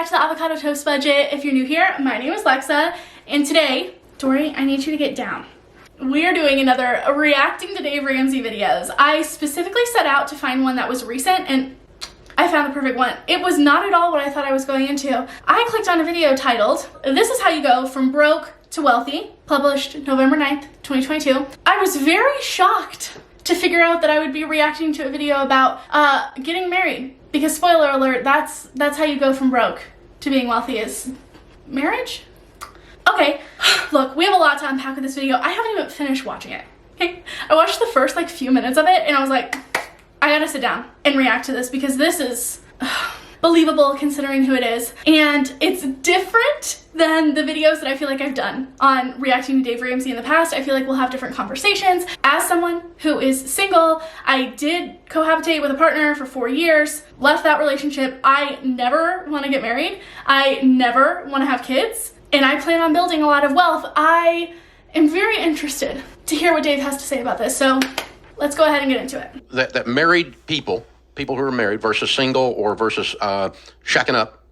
back to the Avocado Toast Budget. If you're new here, my name is Lexa, and today, Dory, I need you to get down. We are doing another reacting to Dave Ramsey videos. I specifically set out to find one that was recent, and I found the perfect one. It was not at all what I thought I was going into. I clicked on a video titled, "This is how you go from broke to wealthy," published November 9th, 2022. I was very shocked to figure out that I would be reacting to a video about getting married. Because spoiler alert, that's how you go from broke to being wealthy, is marriage? Okay, look, we have a lot to unpack with this video. I haven't even finished watching it. Okay? I watched the first few minutes of it and I was like, I gotta sit down and react to this because this is believable considering who it is. And it's different than the videos that I feel like I've done on reacting to Dave Ramsey in the past. I feel like we'll have different conversations. As someone who is single, I did cohabitate with a partner for 4 years, left that relationship. I never want to get married. I never want to have kids. And I plan on building a lot of wealth. I am very interested to hear what Dave has to say about this. So let's go ahead and get into it. That married people who are married versus single or versus shacking up,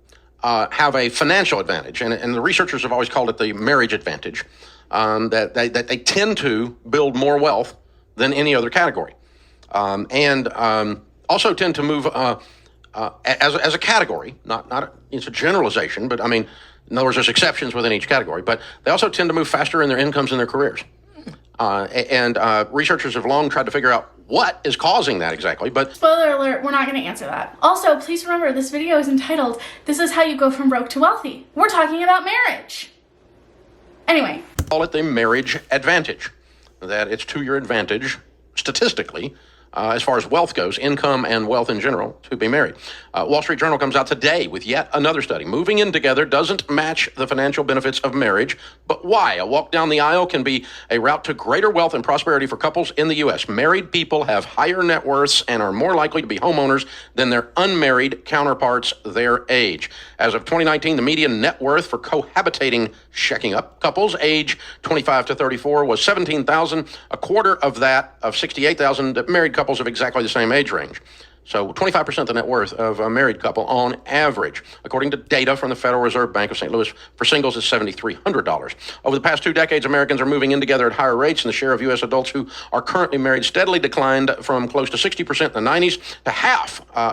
have a financial advantage. And the researchers have always called it the marriage advantage, that they tend to build more wealth than any other category. And also tend to move as a category, it's a generalization, but I mean, in other words, there's exceptions within each category, but they also tend to move faster in their incomes and their careers. Researchers have long tried to figure out what is causing that exactly, but spoiler alert, we're not going to answer that. Also, please remember this video is entitled, "This is how you go from broke to wealthy." We're talking about marriage. Anyway. Call it the marriage advantage, that it's to your advantage statistically, as far as wealth goes, income and wealth in general, to be married. Wall Street Journal comes out today with yet another study. Moving in together doesn't match the financial benefits of marriage, but why? A walk down the aisle can be a route to greater wealth and prosperity for couples in the U.S. Married people have higher net worths and are more likely to be homeowners than their unmarried counterparts their age. As of 2019, the median net worth for cohabitating shacking up couples age 25 to 34 was $17,000, a quarter of that of $68,000 married couples of exactly the same age range. So 25% the net worth of a married couple on average. According to data from the Federal Reserve Bank of St. Louis, for singles it's $7,300. Over the past 2 decades, Americans are moving in together at higher rates, and the share of U.S. adults who are currently married steadily declined from close to 60% in the 90s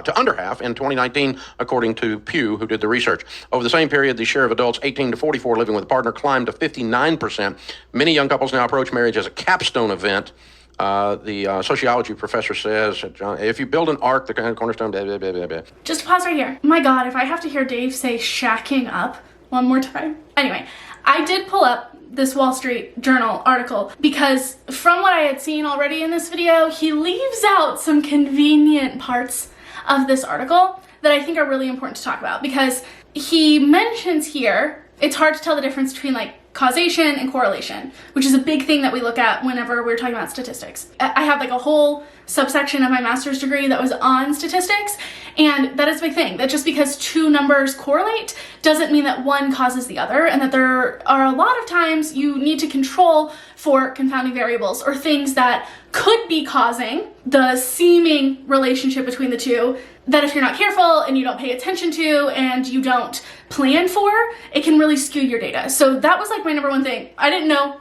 to under half in 2019, according to Pew, who did the research. Over the same period, the share of adults 18 to 44 living with a partner climbed to 59%. Many young couples now approach marriage as a capstone event. The sociology professor says, if you build an ark, the cornerstone, blah, blah, blah, blah, blah. Just pause right here. My God, if I have to hear Dave say shacking up one more time. Anyway, I did pull up this Wall Street Journal article because from what I had seen already in this video, he leaves out some convenient parts of this article that I think are really important to talk about, because he mentions here, it's hard to tell the difference between causation and correlation, which is a big thing that we look at whenever we're talking about statistics. I have a whole subsection of my master's degree that was on statistics, and that is a big thing, that just because two numbers correlate doesn't mean that one causes the other, and that there are a lot of times you need to control for confounding variables or things that could be causing the seeming relationship between the two, that if you're not careful and you don't pay attention to and you don't plan for, it can really skew your data. So that was my number one thing. I didn't know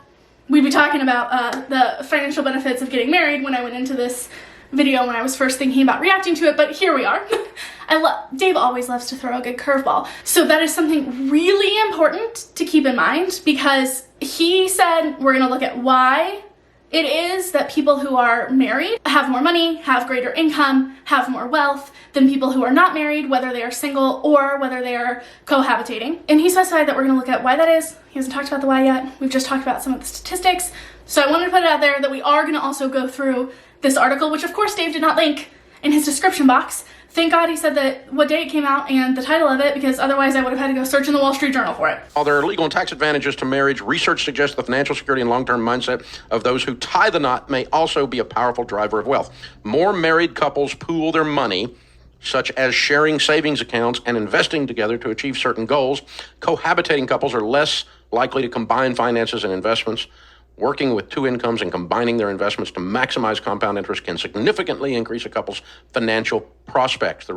we'd be talking about the financial benefits of getting married when I went into this video when I was first thinking about reacting to it, but here we are. Dave always loves to throw a good curveball. So that is something really important to keep in mind, because he said we're gonna look at why it is that people who are married have more money, have greater income, have more wealth than people who are not married, whether they are single or whether they are cohabitating. And he specified that we're going to look at why that is. He hasn't talked about the why yet. We've just talked about some of the statistics. So I wanted to put it out there that we are going to also go through this article, which of course Dave did not link in his description box. Thank God he said that what day it came out and the title of it, because otherwise I would have had to go search in the Wall Street Journal for it. While there are legal and tax advantages to marriage, research suggests the financial security and long-term mindset of those who tie the knot may also be a powerful driver of wealth. More married couples pool their money, such as sharing savings accounts and investing together to achieve certain goals. Cohabitating couples are less likely to combine finances and investments. Working with two incomes and combining their investments to maximize compound interest can significantly increase a couple's financial prospects, the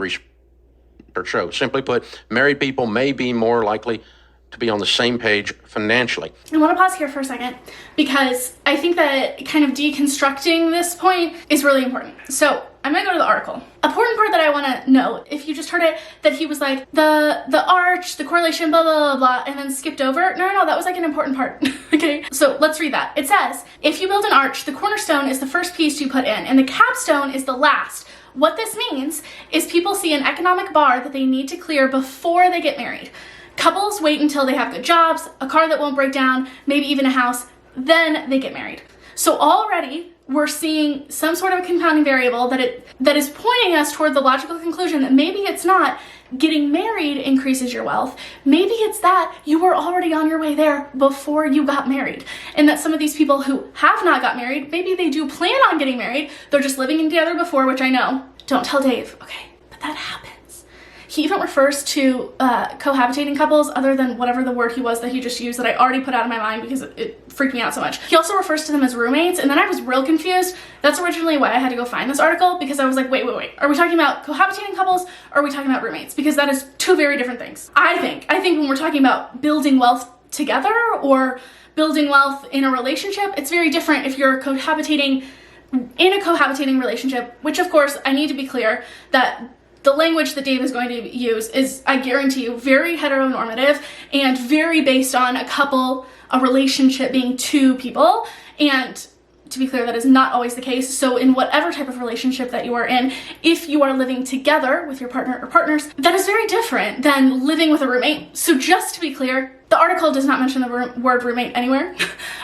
show. Simply put, married people may be more likely to be on the same page financially. I want to pause here for a second because I think that kind of deconstructing this point is really important. So I'm gonna go to the article. Important part that I want to note, if you just heard it, that he was like the arch, the correlation, blah, blah, blah, blah, and then skipped over. No, that was like an important part. Okay, so let's read that. It says, if you build an arch, the cornerstone is the first piece you put in and the capstone is the last. What this means is people see an economic bar that they need to clear before they get married. Couples wait until they have good jobs, a car that won't break down, maybe even a house, then they get married. So already we're seeing some sort of a compounding variable that is pointing us toward the logical conclusion that maybe it's not getting married increases your wealth. Maybe it's that you were already on your way there before you got married. And that some of these people who have not got married, maybe they do plan on getting married. They're just living together before, which I know. Don't tell Dave, okay? But that happens. He even refers to cohabitating couples other than whatever the word he was that he just used that I already put out of my mind because it freaked me out so much. He also refers to them as roommates, and then I was real confused. That's originally why I had to go find this article, because I was like, wait. Are we talking about cohabitating couples or are we talking about roommates? Because that is two very different things. I think when we're talking about building wealth together or building wealth in a relationship, it's very different if you're cohabitating in a cohabitating relationship, which of course I need to be clear that the language that Dave is going to use is, I guarantee you, very heteronormative and very based on a relationship being two people. And to be clear, that is not always the case. So in whatever type of relationship that you are in, if you are living together with your partner or partners, that is very different than living with a roommate. So just to be clear, the article does not mention the word roommate anywhere.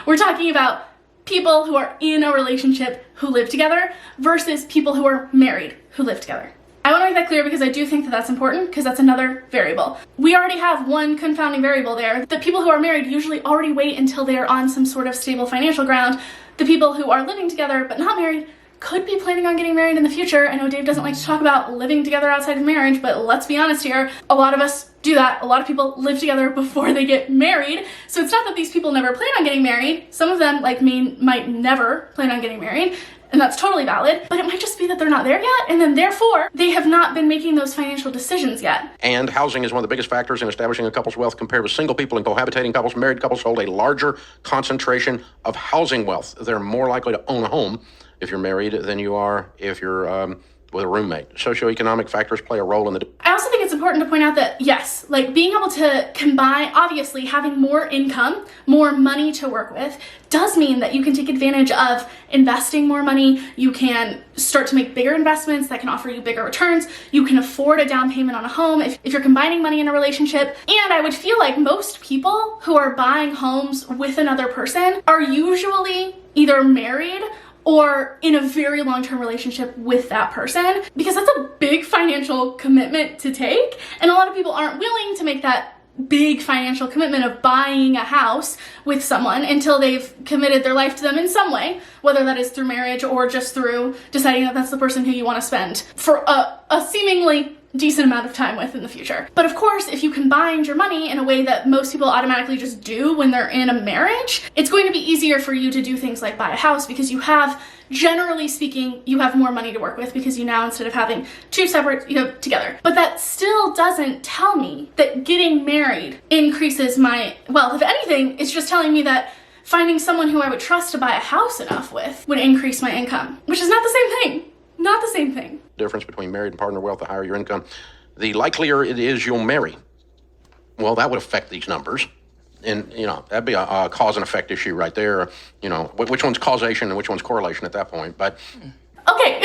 We're talking about people who are in a relationship who live together versus people who are married who live together. I want to make that clear because I do think that that's important, because that's another variable. We already have one confounding variable there. The people who are married usually already wait until they are on some sort of stable financial ground. The people who are living together but not married could be planning on getting married in the future. I know Dave doesn't like to talk about living together outside of marriage, but let's be honest here. A lot of us do that. A lot of people live together before they get married. So it's not that these people never plan on getting married. Some of them, like me, might never plan on getting married. And that's totally valid, but it might just be that they're not there yet, and then therefore, they have not been making those financial decisions yet. And housing is one of the biggest factors in establishing a couple's wealth. Compared with single people and cohabitating couples, married couples hold a larger concentration of housing wealth. They're more likely to own a home if you're married than you are if you're with a roommate. Socioeconomic factors play a role in the... I also think it's important to point out that, yes, like being able to combine, obviously having more income, more money to work with, does mean that you can take advantage of investing more money. You can start to make bigger investments that can offer you bigger returns. You can afford a down payment on a home if you're combining money in a relationship. And I would feel like most people who are buying homes with another person are usually either married or in a very long-term relationship with that person, because that's a big financial commitment to take. And a lot of people aren't willing to make that big financial commitment of buying a house with someone until they've committed their life to them in some way, whether that is through marriage or just through deciding that that's the person who you want to spend for a seemingly decent amount of time with in the future. But of course, if you combine your money in a way that most people automatically just do when they're in a marriage, it's going to be easier for you to do things like buy a house, because you have, generally speaking, you have more money to work with, because you now, instead of having two separate, together. But that still doesn't tell me that getting married increases my wealth. If anything, it's just telling me that finding someone who I would trust to buy a house enough with would increase my income, which is not the same thing. Not the same thing. Difference between married and partner wealth, the higher your income, the likelier it is you'll marry. Well, that would affect these numbers. And, that'd be a cause and effect issue right there. Which one's causation and which one's correlation at that point. But okay,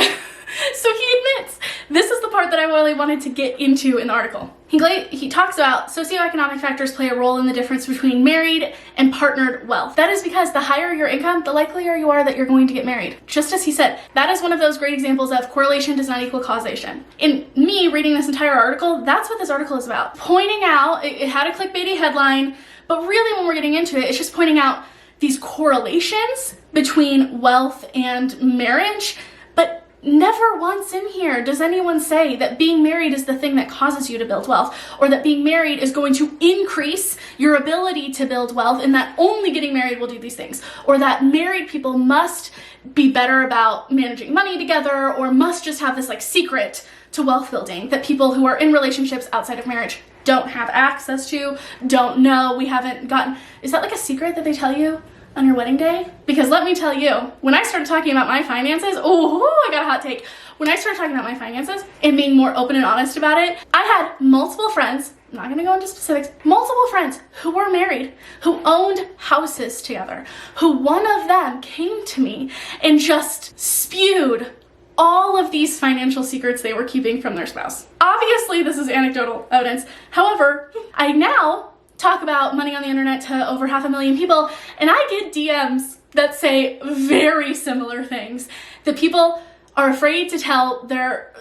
so he admits this is the part that I really wanted to get into in the article. He talks about socioeconomic factors play a role in the difference between married and partnered wealth. That is because the higher your income, the likelier you are that you're going to get married. Just as he said, that is one of those great examples of correlation does not equal causation. In me reading this entire article, that's what this article is about. Pointing out, it had a clickbaity headline, but really when we're getting into it, it's just pointing out these correlations between wealth and marriage, but never once in here does anyone say that being married is the thing that causes you to build wealth, or that being married is going to increase your ability to build wealth, and that only getting married will do these things, or that married people must be better about managing money together, or must just have this like secret to wealth building that people who are in relationships outside of marriage don't have access to, don't know. We haven't gotten, is that like a secret that they tell you on your wedding day? Because let me tell you, when I started talking about my finances, I got a hot take. When I started talking about my finances and being more open and honest about it, I had multiple friends, I'm not gonna go into specifics, multiple friends who were married, who owned houses together, who one of them came to me and just spewed all of these financial secrets they were keeping from their spouse. Obviously, this is anecdotal evidence. However, I now talk about money on the internet to over 500,000 people, and I get DMs that say very similar things. That people are afraid to tell their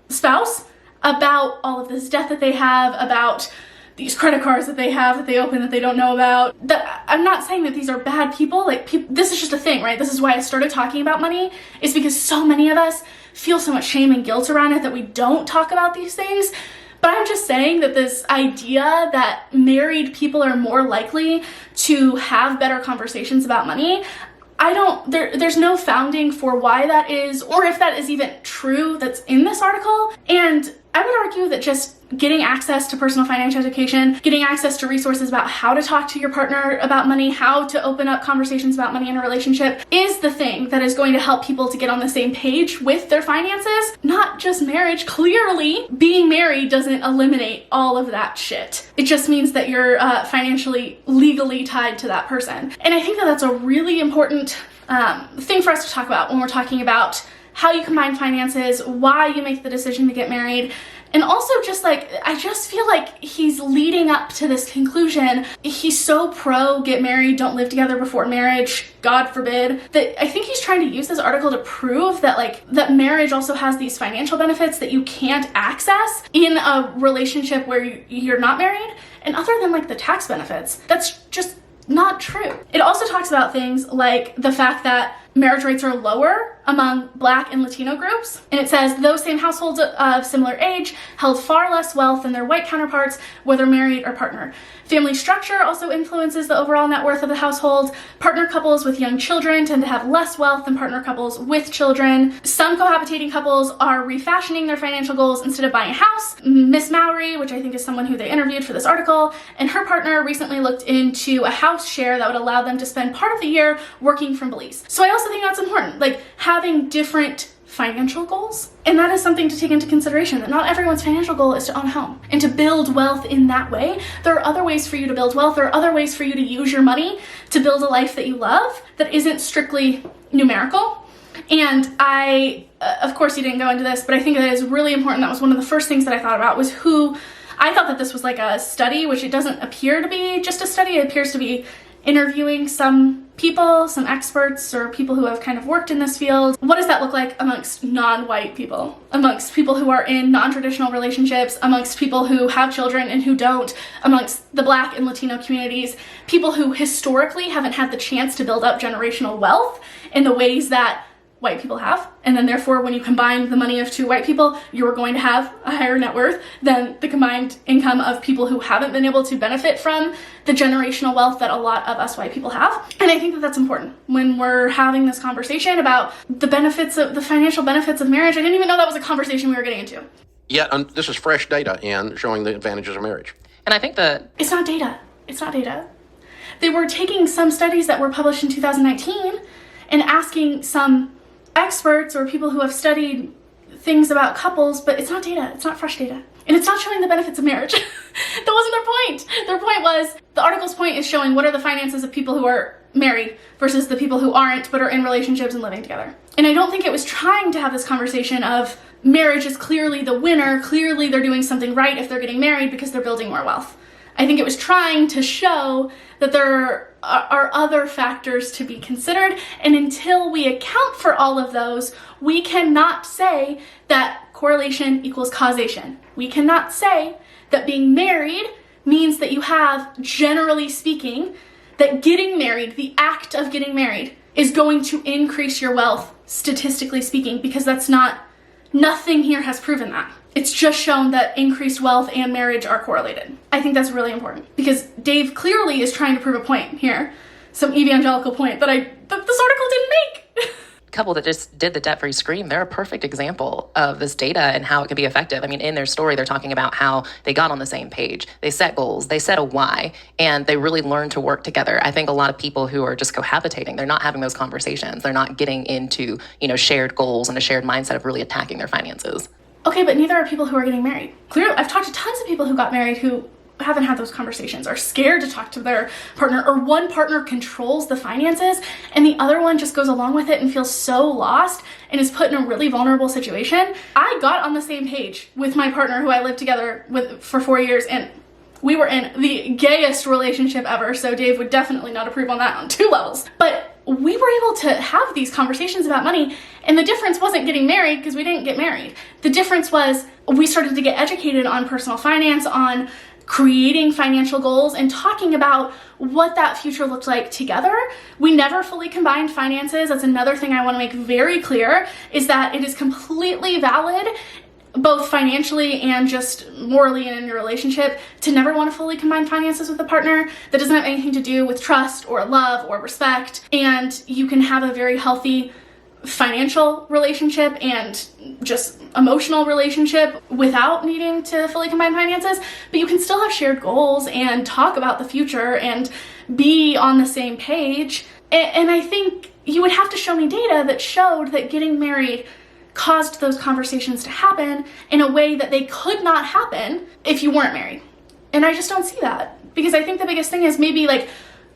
spouse about all of this debt that they have, about these credit cards that they have that they open that they don't know about. That I'm not saying that these are bad people. Like, this is just a thing, right? This is why I started talking about money, is because so many of us feel so much shame and guilt around it that we don't talk about these things. But I'm just saying that this idea that married people are more likely to have better conversations about money, there's no founding for why that is, or if that is even true that's in this article. And I would argue that just getting access to personal finance education, getting access to resources about how to talk to your partner about money, how to open up conversations about money in a relationship is the thing that is going to help people to get on the same page with their finances, not just marriage. Clearly, being married doesn't eliminate all of that shit. It just means that you're financially, legally tied to that person. And I think that that's a really important thing for us to talk about when we're talking about how you combine finances, why you make the decision to get married, and also just like, I just feel like he's leading up to this conclusion. He's so pro get married, don't live together before marriage, God forbid, that I think he's trying to use this article to prove that that marriage also has these financial benefits that you can't access in a relationship where you're not married. And other than like the tax benefits, that's just not true. It also talks about things like the fact that marriage rates are lower among Black and Latino groups. And it says those same households of similar age held far less wealth than their white counterparts, whether married or partner. Family structure also influences the overall net worth of the household. Partner couples with young children tend to have less wealth than partner couples with children. Some cohabitating couples are refashioning their financial goals instead of buying a house. Miss Mowry, which I think is someone who they interviewed for this article, and her partner recently looked into a house share that would allow them to spend part of the year working from Belize. So I also think that's important, like having different financial goals. And that is something to take into consideration, that not everyone's financial goal is to own a home and to build wealth in that way. There are other ways for you to build wealth. There are other ways for you to use your money to build a life that you love that isn't strictly numerical. And of course you didn't go into this, but I think that is really important. That was one of the first things that I thought about, was who, I thought that this was like a study, which it doesn't appear to be just a study. It appears to be interviewing some people, some experts, or people who have kind of worked in this field. What does that look like amongst non-white people, amongst people who are in non-traditional relationships, amongst people who have children and who don't, amongst the Black and Latino communities, people who historically haven't had the chance to build up generational wealth in the ways that white people have. And then therefore, when you combine the money of two white people, you're going to have a higher net worth than the combined income of people who haven't been able to benefit from the generational wealth that a lot of us white people have. And I think that that's important when we're having this conversation about the benefits of the financial benefits of marriage. I didn't even know that was a conversation we were getting into. Yet, this is fresh data, Anne, showing the advantages of marriage. And I think that it's not data. It's not data. They were taking some studies that were published in 2019 and asking some experts or people who have studied things about couples, but it's not data. It's not fresh data. And it's not showing the benefits of marriage. That wasn't their point. Their point was, the article's point is showing what are the finances of people who are married versus the people who aren't but are in relationships and living together. And I don't think it was trying to have this conversation of marriage is clearly the winner, clearly they're doing something right if they're getting married because they're building more wealth. I think it was trying to show that there are other factors to be considered, and until we account for all of those, we cannot say that correlation equals causation. We cannot say that being married means that you have, generally speaking, that getting married, the act of getting married, is going to increase your wealth, statistically speaking, because nothing here has proven that. It's just shown that increased wealth and marriage are correlated. I think that's really important because Dave clearly is trying to prove a point here, some evangelical point that this article didn't make. couple that just did the debt-free scream, they're a perfect example of this data and how it can be effective. I mean, in their story, they're talking about how they got on the same page. They set goals, they set a why, and they really learned to work together. I think a lot of people who are just cohabitating, they're not having those conversations. They're not getting into, shared goals and a shared mindset of really attacking their finances. Okay, but neither are people who are getting married. Clearly, I've talked to tons of people who got married who haven't had those conversations, are scared to talk to their partner, or one partner controls the finances and the other one just goes along with it and feels so lost and is put in a really vulnerable situation. I got on the same page with my partner who I lived together with for 4 years, and we were in the gayest relationship ever, so Dave would definitely not approve on that on 2 levels. But we were able to have these conversations about money, and the difference wasn't getting married, because we didn't get married. The difference was we started to get educated on personal finance, on creating financial goals, and talking about what that future looked like together. We never fully combined finances. That's another thing I want to make very clear, is that it is completely valid, both financially and just morally and in your relationship, to never want to fully combine finances with a partner. That doesn't have anything to do with trust or love or respect. And you can have a very healthy financial relationship and just emotional relationship without needing to fully combine finances, but you can still have shared goals and talk about the future and be on the same page. And I think you would have to show me data that showed that getting married caused those conversations to happen in a way that they could not happen if you weren't married. And I just don't see that, because I think the biggest thing is maybe, like,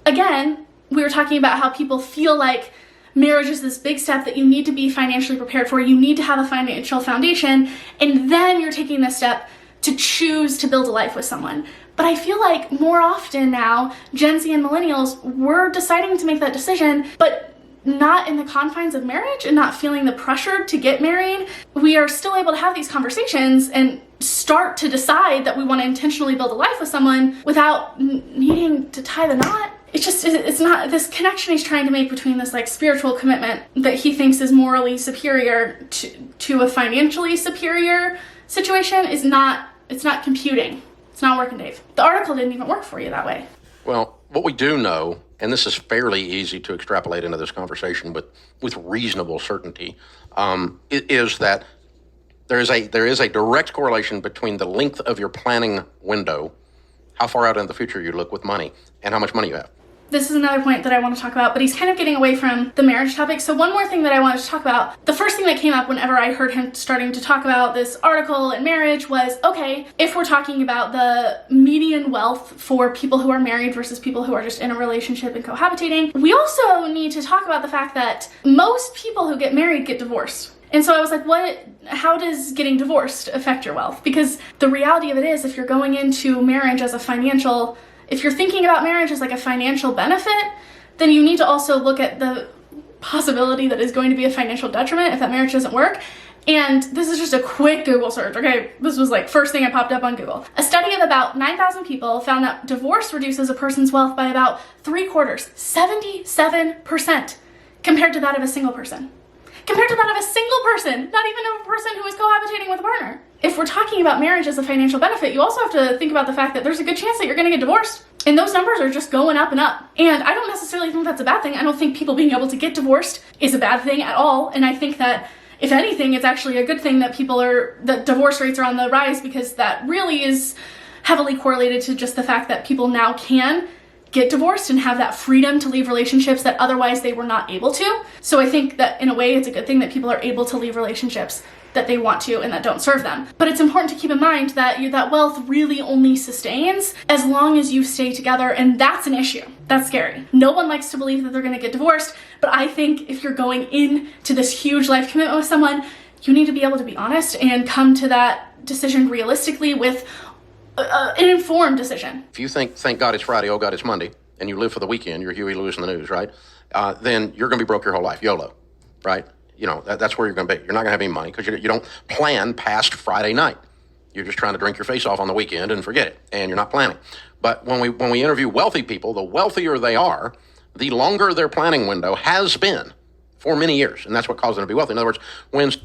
again, we were talking about how people feel like marriage is this big step that you need to be financially prepared for. You need to have a financial foundation, and then you're taking this step to choose to build a life with someone. But I feel like more often now, Gen Z and millennials, we're deciding to make that decision, but not in the confines of marriage and not feeling the pressure to get married. We are still able to have these conversations and start to decide that we want to intentionally build a life with someone without needing to tie the knot. It's not this connection he's trying to make between this, like, spiritual commitment that he thinks is morally superior to a financially superior situation it's not computing. It's not working, Dave. The article didn't even work for you that way. Well, what we do know, and this is fairly easy to extrapolate into this conversation with reasonable certainty, is that there is a direct correlation between the length of your planning window, how far out in the future you look with money, and how much money you have. This is another point that I want to talk about, but he's kind of getting away from the marriage topic. So one more thing that I wanted to talk about, the first thing that came up whenever I heard him starting to talk about this article and marriage was, okay, if we're talking about the median wealth for people who are married versus people who are just in a relationship and cohabitating, we also need to talk about the fact that most people who get married get divorced. And so I was like, how does getting divorced affect your wealth? Because the reality of it is, if you're going into marriage as if you're thinking about marriage as like a financial benefit, then you need to also look at the possibility that is going to be a financial detriment if that marriage doesn't work. And this is just a quick Google search, okay? This was like first thing I popped up on Google. A study of about 9,000 people found that divorce reduces a person's wealth by about 3/4, 77%, compared to that of a single person. Compared to that of a single person, not even a person who is cohabitating with a partner. If we're talking about marriage as a financial benefit, you also have to think about the fact that there's a good chance that you're gonna get divorced. And those numbers are just going up and up. And I don't necessarily think that's a bad thing. I don't think people being able to get divorced is a bad thing at all. And I think that, if anything, it's actually a good thing that that divorce rates are on the rise, because that really is heavily correlated to just the fact that people now can get divorced and have that freedom to leave relationships that otherwise they were not able to. So I think that in a way it's a good thing that people are able to leave relationships that they want to and that don't serve them. But it's important to keep in mind that that wealth really only sustains as long as you stay together, and that's an issue. That's scary. No one likes to believe that they're gonna get divorced, but I think if you're going into this huge life commitment with someone, you need to be able to be honest and come to that decision realistically with an informed decision. If you think, thank God it's Friday, oh God it's Monday, and you live for the weekend, you're Huey Lewis in the News, right? Then you're going to be broke your whole life, YOLO, right? That's where you're going to be. You're not going to have any money because you don't plan past Friday night. You're just trying to drink your face off on the weekend and forget it, and you're not planning. But when we interview wealthy people, the wealthier they are, the longer their planning window has been for many years, and that's what caused them to be wealthy. In other words,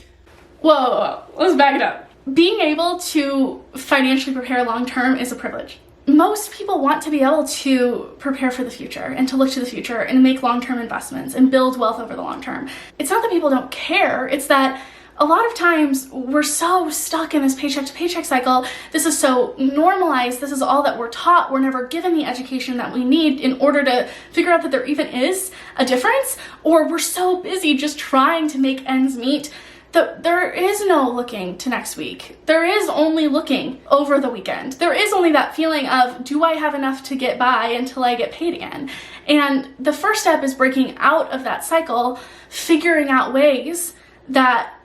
Whoa, let's back it up. Being able to financially prepare long-term is a privilege. most people want to be able to prepare for the future and to look to the future and make long-term investments and build wealth over the long term. It's not that people don't care, it's that a lot of times we're so stuck in this paycheck to paycheck cycle. This is so normalized. This is all that we're taught. We're never given the education that we need in order to figure out that there even is a difference, or we're so busy just trying to make ends meet that there is no looking to next week. There is only looking over the weekend. There is only that feeling of, do I have enough to get by until I get paid again? And the first step is breaking out of that cycle, figuring out ways that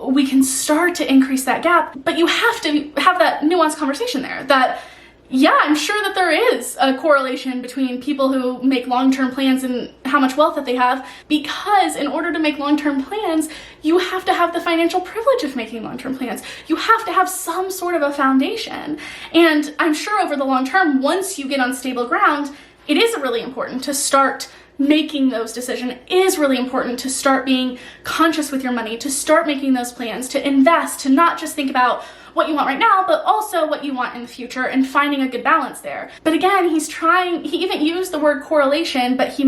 we can start to increase that gap. But you have to have that nuanced conversation there that, yeah, I'm sure that there is a correlation between people who make long-term plans and how much wealth that they have, because in order to make long-term plans, you have to have the financial privilege of making long-term plans. You have to have some sort of a foundation. And I'm sure over the long term, once you get on stable ground, it is really important to start making those decisions. It is really important to start being conscious with your money, to start making those plans, to invest, to not just think about what you want right now, but also what you want in the future and finding a good balance there. But again, he even used the word correlation, but he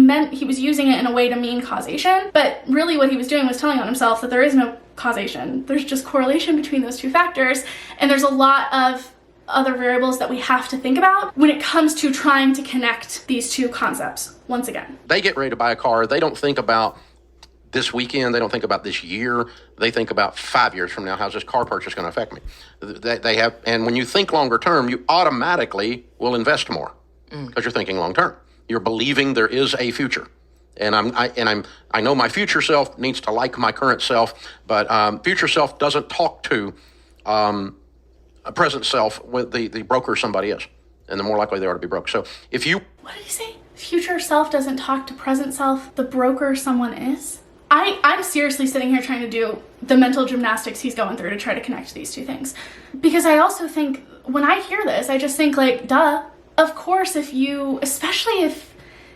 was using it in a way to mean causation. But really what he was doing was telling on himself that there is no causation. There's just correlation between those two factors. And there's a lot of other variables that we have to think about when it comes to trying to connect these two concepts once again. They get ready to buy a car. They don't think about this weekend. They don't think about this year. They think about 5 years from now. How's this car purchase going to affect me? And when you think longer term, you automatically will invest more because you're thinking long term. You're believing there is a future. And I know my future self needs to like my current self, but future self doesn't talk to a present self with the broker somebody is, and the more likely they are to be broke. So if you... What did he say? Future self doesn't talk to present self, the broker someone is? I'm seriously sitting here trying to do the mental gymnastics he's going through to try to connect these two things. Because I also think, when I hear this, I just think like, duh, of course especially if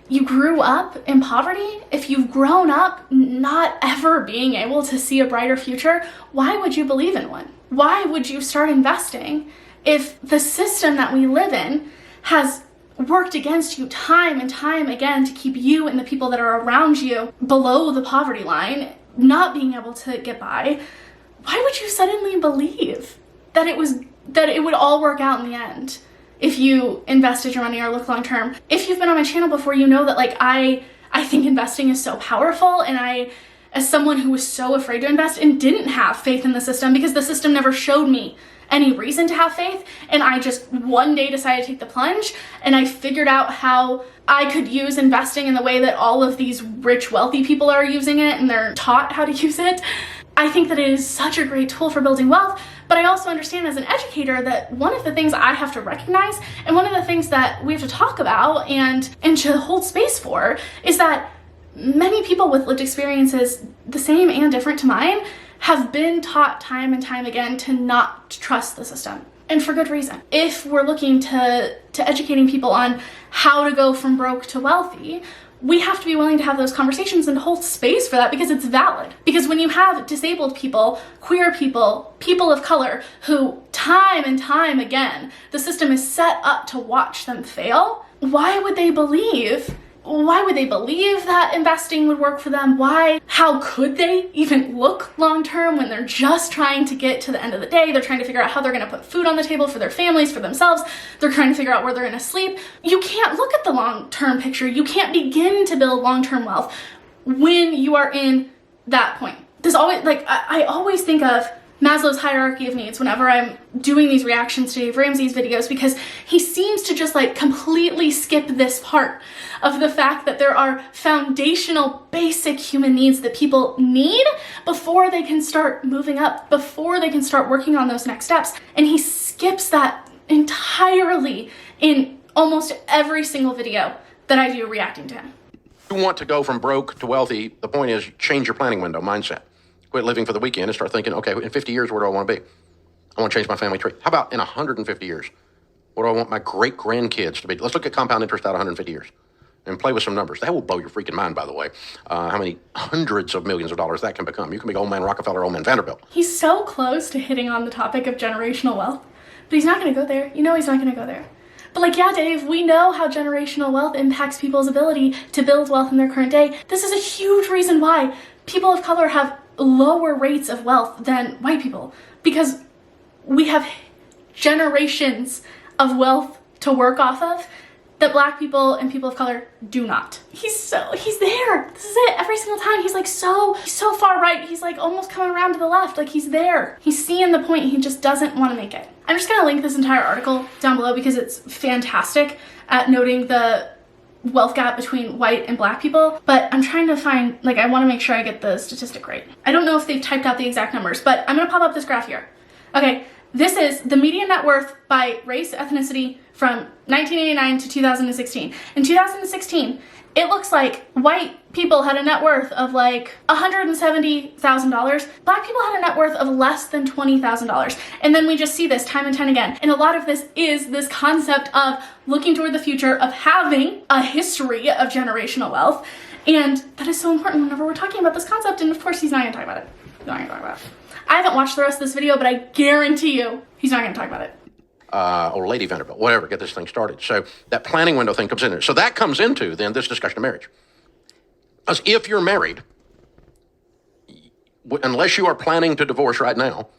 you grew up in poverty, if you've grown up not ever being able to see a brighter future, why would you believe in one? Why would you start investing if the system that we live in has worked against you time and time again to keep you and the people that are around you below the poverty line, not being able to get by? Why would you suddenly believe that it would all work out in the end if you invested your money or look long term? If you've been on my channel before, you know that like I think investing is so powerful, and as someone who was so afraid to invest and didn't have faith in the system because the system never showed me any reason to have faith, and I just one day decided to take the plunge, and I figured out how I could use investing in the way that all of these rich, wealthy people are using it, and they're taught how to use it. I think that it is such a great tool for building wealth, but I also understand as an educator that one of the things I have to recognize, and one of the things that we have to talk about and to hold space for, is that many people with lived experiences, the same and different to mine, have been taught time and time again to not trust the system. And for good reason. If we're looking to educating people on how to go from broke to wealthy, we have to be willing to have those conversations and hold space for that, because it's valid. Because when you have disabled people, queer people, people of color, who time and time again, the system is set up to watch them fail, why would they believe that investing would work for them? How could they even look long term when they're just trying to get to the end of the day? They're trying to figure out how they're going to put food on the table for their families, for themselves. They're trying to figure out where they're going to sleep. You can't look at the long term picture. You can't begin to build long term wealth when you are in that point. I always think of Maslow's hierarchy of needs whenever I'm doing these reactions to Dave Ramsey's videos, because he seems to just like completely skip this part of the fact that there are foundational basic human needs that people need before they can start moving up, before they can start working on those next steps. And he skips that entirely in almost every single video that I do reacting to him. You want to go from broke to wealthy, the point is change your planning window mindset. Quit living for the weekend and start thinking, okay, in 50 years, where do I want to be? I want to change my family tree. How about in 150 years? What do I want my great-grandkids to be? Let's look at compound interest out 150 years and play with some numbers. That will blow your freaking mind, by the way, how many hundreds of millions of dollars that can become. You can be old man Rockefeller, old man Vanderbilt. He's so close to hitting on the topic of generational wealth, but he's not going to go there. You know he's not going to go there. But like, yeah, Dave, we know how generational wealth impacts people's ability to build wealth in their current day. This is a huge reason why people of color have lower rates of wealth than white people, because we have generations of wealth to work off of that Black people and people of color do not. He's there. This is it. Every single time he's like he's so far right. He's like almost coming around to the left. Like, he's there. He's seeing the point. He just doesn't want to make it. I'm just gonna link this entire article down below because it's fantastic at noting the wealth gap between white and Black people, but I'm trying to find, like, I want to make sure I get the statistic right. I don't know if they've typed out the exact numbers, but I'm gonna pop up this graph here. Okay, this is the median net worth by race, ethnicity from 1989 to 2016. In 2016, it looks like white people had a net worth of like $170,000. Black people had a net worth of less than $20,000. And then we just see this time and time again. And a lot of this is this concept of looking toward the future, of having a history of generational wealth. And that is so important whenever we're talking about this concept. And of course, he's not gonna talk about it. He's not gonna talk about it. I haven't watched the rest of this video, but I guarantee you he's not gonna talk about it. Or Lady Vanderbilt, whatever, get this thing started. So that planning window thing comes in there. So that comes into then this discussion of marriage. Because if you're married, unless you are planning to divorce right now,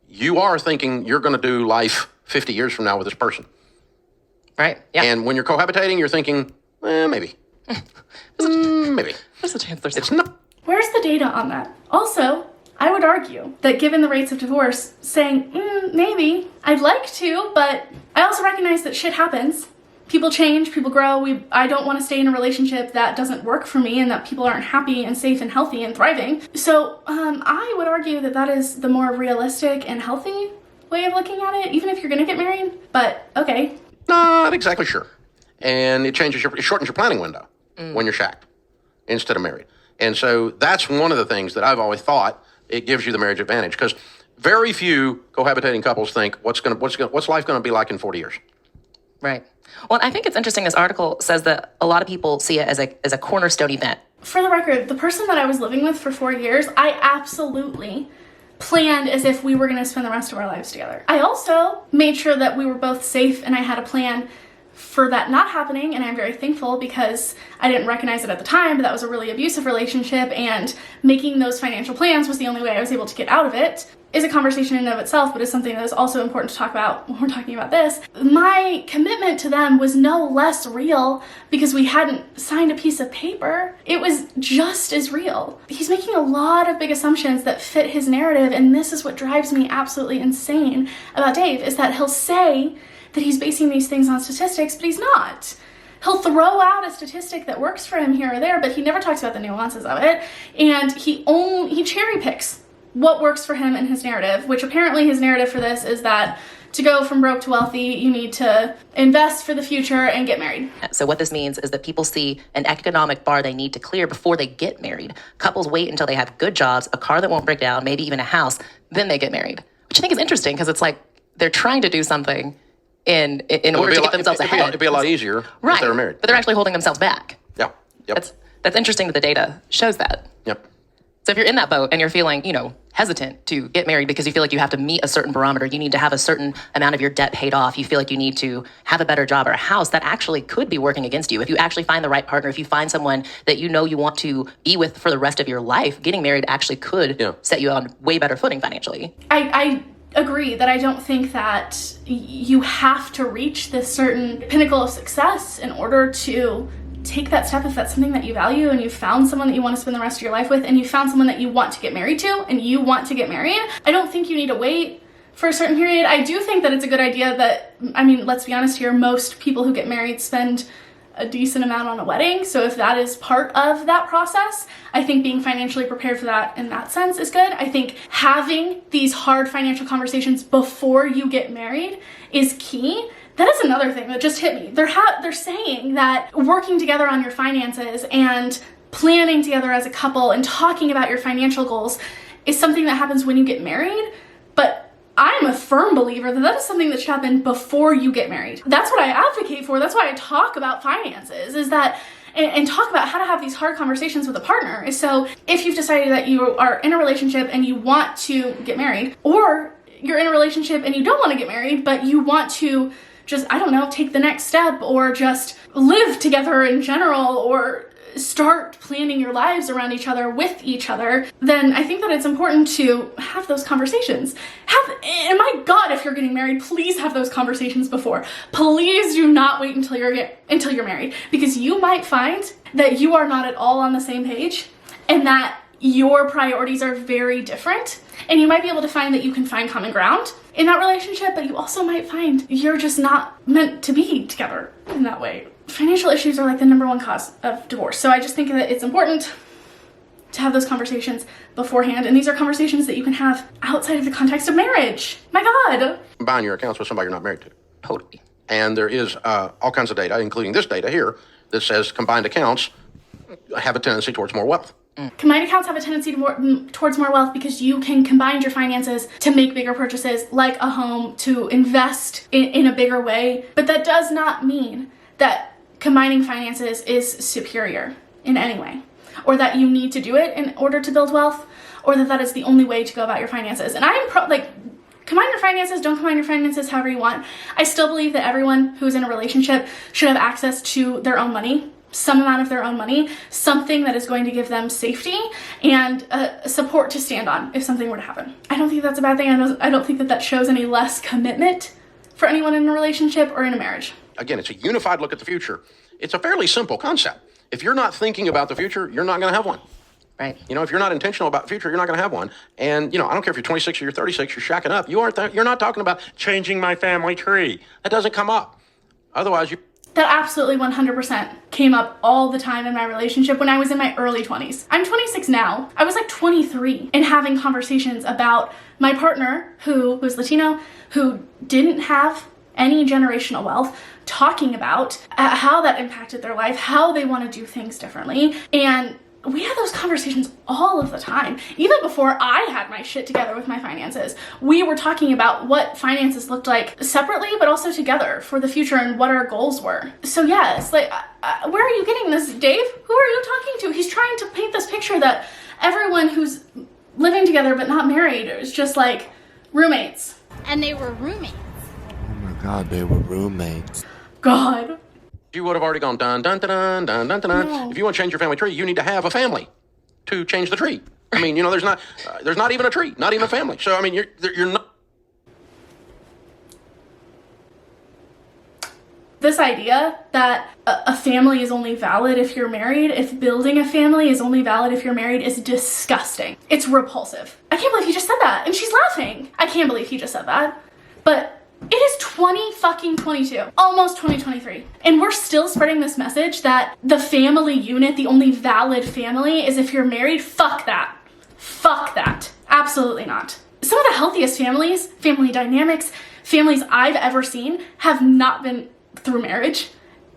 you are thinking you're going to do life 50 years from now with this person. Right. Yeah. And when you're cohabitating, you're thinking, maybe. Maybe. There's a chance there's It's not. Where's the data on that? Also, I would argue that given the rates of divorce, saying, maybe, I'd like to, but I also recognize that shit happens. People change, people grow. I don't want to stay in a relationship that doesn't work for me and that people aren't happy and safe and healthy and thriving. So I would argue that that is the more realistic and healthy way of looking at it, even if you're going to get married. But okay. Not exactly sure. And it shortens your planning window when you're shacked instead of married. And so that's one of the things that I've always thought it gives you the marriage advantage, because very few cohabitating couples think what's life going to be like in 40 years. Right. Well, I think it's interesting. This article says that a lot of people see it as a cornerstone event. For the record, the person that I was living with for 4 years, I absolutely planned as if we were going to spend the rest of our lives together. I also made sure that we were both safe, and I had a plan for that not happening, and I'm very thankful because I didn't recognize it at the time, but that was a really abusive relationship, and making those financial plans was the only way I was able to get out of it. Is a conversation in and of itself, but is something that is also important to talk about when we're talking about this. My commitment to them was no less real because we hadn't signed a piece of paper. It was just as real. He's making a lot of big assumptions that fit his narrative, and this is what drives me absolutely insane about Dave, is that he'll say that he's basing these things on statistics, but he's not. He'll throw out a statistic that works for him here or there, but he never talks about the nuances of it, and he cherry picks what works for him in his narrative, which apparently his narrative for this is that to go from broke to wealthy, you need to invest for the future and get married. So what this means is that people see an economic bar they need to clear before they get married. Couples wait until they have good jobs, a car that won't break down, maybe even a house, then they get married, which I think is interesting because it's like they're trying to do something in order to get themselves ahead. It'd be a lot easier if they were married. But they're actually holding themselves back. Yeah. Yep. That's interesting that the data shows that. Yep. So if you're in that boat and you're feeling, hesitant to get married because you feel like you have to meet a certain barometer, you need to have a certain amount of your debt paid off, you feel like you need to have a better job or a house, that actually could be working against you. If you actually find the right partner, if you find someone that you want to be with for the rest of your life, getting married actually could set you on way better footing financially. I agree that I don't think that you have to reach this certain pinnacle of success in order to take that step if that's something that you value and you found someone that you want to spend the rest of your life with and you found someone that you want to get married to and you want to get married. I don't think you need to wait for a certain period. I do think that it's a good idea that, let's be honest here, most people who get married spend a decent amount on a wedding. So if that is part of that process, I think being financially prepared for that in that sense is good. I think having these hard financial conversations before you get married is key. That is another thing that just hit me. They're saying that working together on your finances and planning together as a couple and talking about your financial goals is something that happens when you get married, but I'm a firm believer that is something that should happen before you get married. That's what I advocate for. That's why I talk about finances, is that and talk about how to have these hard conversations with a partner. So if you've decided that you are in a relationship and you want to get married, or you're in a relationship and you don't want to get married, but you want to just, I don't know, take the next step or just live together in general or start planning your lives around each other with each other, then I think that it's important to have those conversations. And my God, if you're getting married, please have those conversations before. Please do not wait until you're married, because you might find that you are not at all on the same page and that your priorities are very different, and you might be able to find that you can find common ground in that relationship, but you also might find you're just not meant to be together in that way. Financial issues are like the #1 cause of divorce. So I just think that it's important to have those conversations beforehand. And these are conversations that you can have outside of the context of marriage. My God. Combine your accounts with somebody you're not married to. Totally. And there is all kinds of data, including this data here, that says combined accounts have a tendency towards more wealth. Combined accounts have a tendency towards more wealth because you can combine your finances to make bigger purchases, like a home, to invest in a bigger way. But that does not mean that combining finances is superior in any way, or that you need to do it in order to build wealth, or that is the only way to go about your finances. And I'm combine your finances, don't combine your finances, however you want. I still believe that everyone who's in a relationship should have access to their own money, some amount of their own money, something that is going to give them safety and support to stand on if something were to happen. I don't think that's a bad thing. I don't think that shows any less commitment for anyone in a relationship or in a marriage. Again, it's a unified look at the future. It's a fairly simple concept. If you're not thinking about the future, you're not going to have one. Right. If you're not intentional about the future, you're not going to have one. And, I don't care if you're 26 or you're 36, you're shacking up. You're not talking about changing my family tree. That doesn't come up. Otherwise, That absolutely 100% came up all the time in my relationship when I was in my early 20s. I'm 26 now. I was like 23 and having conversations about my partner who was Latino, who didn't have any generational wealth, talking about how that impacted their life, how they want to do things differently. And we had those conversations all of the time. Even before I had my shit together with my finances, we were talking about what finances looked like separately, but also together for the future and what our goals were. So yes, where are you getting this, Dave? Who are you talking to? He's trying to paint this picture that everyone who's living together but not married is just like roommates. And they were roommates. Oh my God, they were roommates. God. you would have already gone dun dun dun dun dun dun dun. No. If you want to change your family tree, you need to have a family to change the tree. I mean, there's not even a tree, not even a family. So I mean, you're not. This idea that a family is only valid if you're married, if building a family is only valid if you're married, is disgusting. It's repulsive. I can't believe he just said that. And she's laughing. I can't believe he just said that. But it is 2022, almost 2023. And we're still spreading this message that the family unit, the only valid family, is if you're married. Fuck that. Fuck that. Absolutely not. Some of the healthiest families, family dynamics, families I've ever seen have not been through marriage.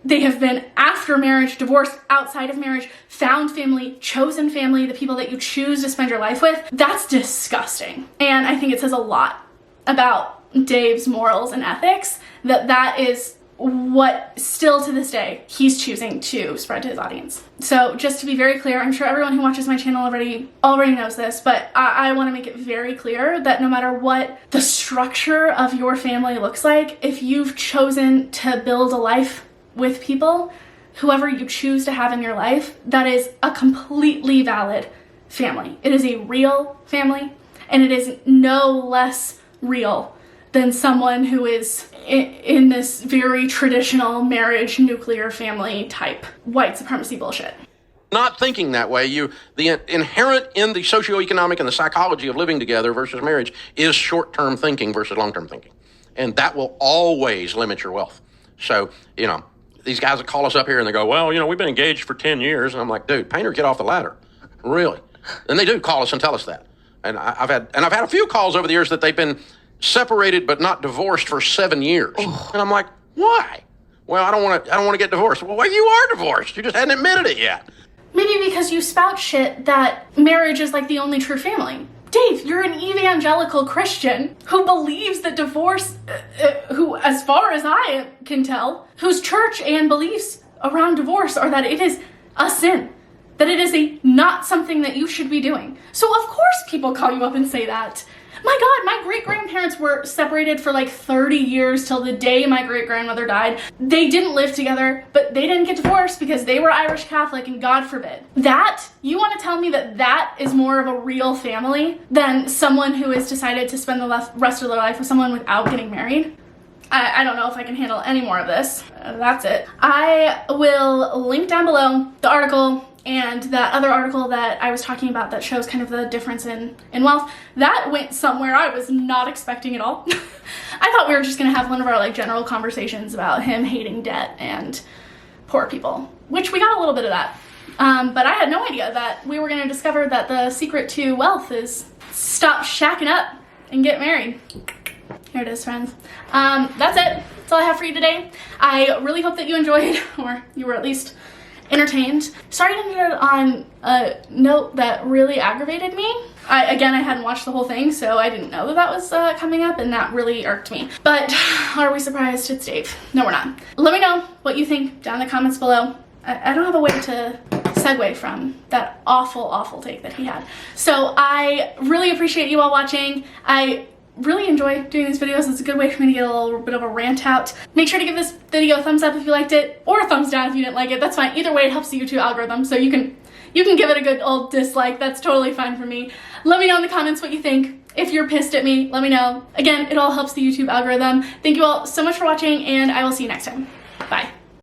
They have been after marriage, divorced, outside of marriage, found family, chosen family, the people that you choose to spend your life with. That's disgusting. And I think it says a lot about Dave's morals and ethics that is what still to this day he's choosing to spread to his audience. So just to be very clear, I'm sure everyone who watches my channel already knows this, but I want to make it very clear that no matter what the structure of your family looks like, if you've chosen to build a life with people, whoever you choose to have in your life, that is a completely valid family. It is a real family, and it is no less real than someone who is in this very traditional marriage, nuclear family type white supremacy bullshit. Not thinking that way, the inherent in the socioeconomic and the psychology of living together versus marriage is short-term thinking versus long-term thinking. And that will always limit your wealth. So, these guys that call us up here and they go, well, we've been engaged for 10 years. And I'm like, dude, painter, get off the ladder. Really? And they do call us and tell us that. And I've had a few calls over the years that they've been separated but not divorced for 7 years. Oh. And I'm like, why? Well, I don't want to get divorced. Well, you are divorced. You just hadn't admitted it yet. Maybe because you spout shit that marriage is like the only true family. Dave, you're an evangelical Christian who believes that divorce, who, as far as I can tell, whose church and beliefs around divorce are that it is a sin, that it is not something that you should be doing. So of course people call you up and say that. My God, my great-grandparents were separated for like 30 years till the day my great-grandmother died. They didn't live together, but they didn't get divorced because they were Irish Catholic, and God forbid. That, you want to tell me that that is more of a real family than someone who has decided to spend the rest of their life with someone without getting married? I don't know if I can handle any more of this. That's it. I will link down below the article and that other article that I was talking about that shows kind of the difference in wealth. That went somewhere I was not expecting at all. I thought we were just gonna have one of our like general conversations about him hating debt and poor people, which we got a little bit of that. But I had no idea that we were gonna discover that the secret to wealth is stop shacking up and get married. Here it is, friends. That's it. That's all I have for you today. I really hope that you enjoyed, or you were at least entertained. Sorry to end it on a note that really aggravated me. I hadn't watched the whole thing, so I didn't know that that was coming up, and that really irked me. But are we surprised? It's Dave. No, we're not. Let me know what you think down in the comments below. I don't have a way to segue from that awful take that he had. So I really appreciate you all watching. I really enjoy doing these videos. It's a good way for me to get a little bit of a rant out. Make sure to give this video a thumbs up if you liked it, or a thumbs down if you didn't like it. That's fine. Either way, it helps the YouTube algorithm, so you can give it a good old dislike. That's totally fine for me. Let me know in the comments what you think. If you're pissed at me, let me know. Again, it all helps the YouTube algorithm. Thank you all so much for watching, and I will see you next time.